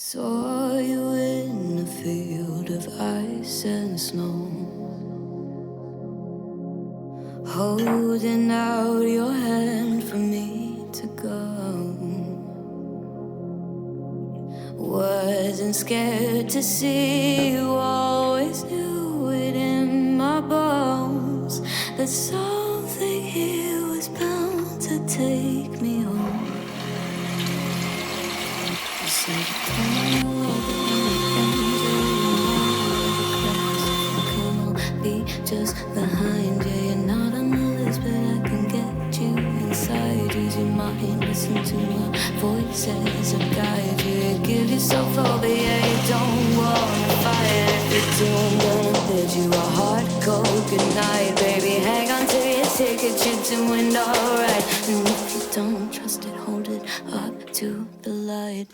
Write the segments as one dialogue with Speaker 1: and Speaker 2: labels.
Speaker 1: Saw you in a field of ice and snow, holding out your hand for me to go. Wasn't scared to see you, always knew it in my bones that something here was bound to take me home. You said you come be just behind you. You're not on the list, but I can get you inside. Use your mind, listen to my voices and guide you. Give yourself over, yeah, you don't wanna fight. If you do, I'm gonna bid you a hard cold goodnight, baby. Hang on to your ticket, you're doing alright. And if you don't trust it, hold it up to the light.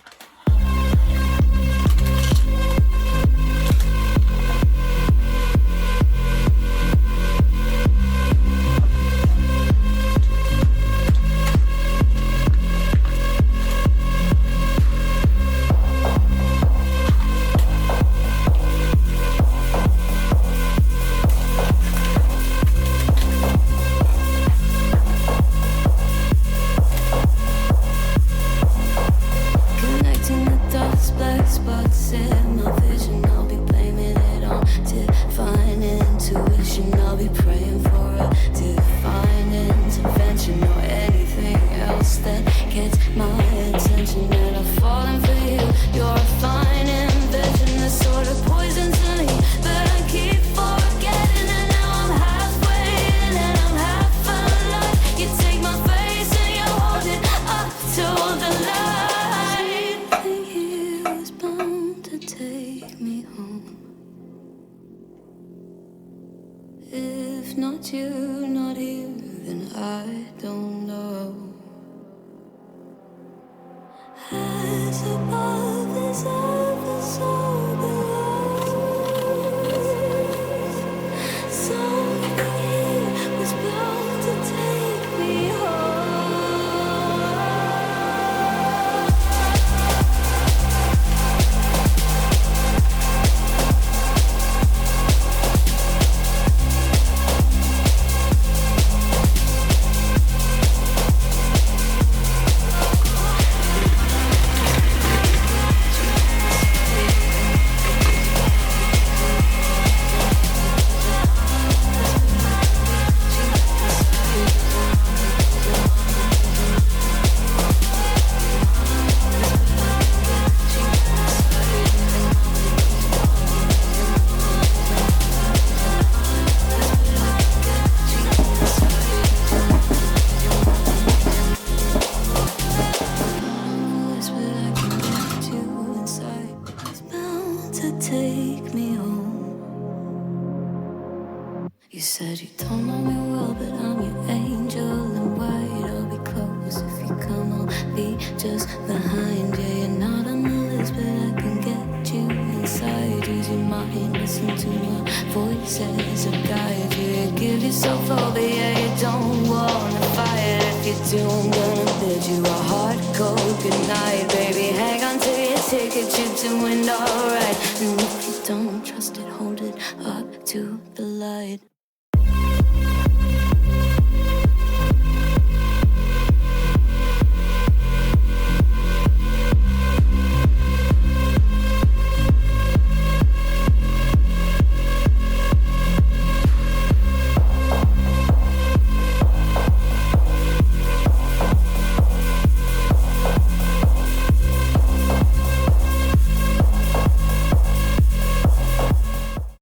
Speaker 1: If not you, not here, then I don't know. As above is ever so below. Something here was bound to take me take me home. You said you don't know me well, but I'm your angel in white. I'll be close if you come, I'll be just behind you. You're not on the list, but I can get you inside. Use your mind, listen to my voices and guide you. Give yourself over, yeah, you don't wanna fight. If you do, I'm gonna bid you a hard cold goodnight, baby. Hang on to your ticket, you're doing alright. And if you don't trust it, hold it up to the light.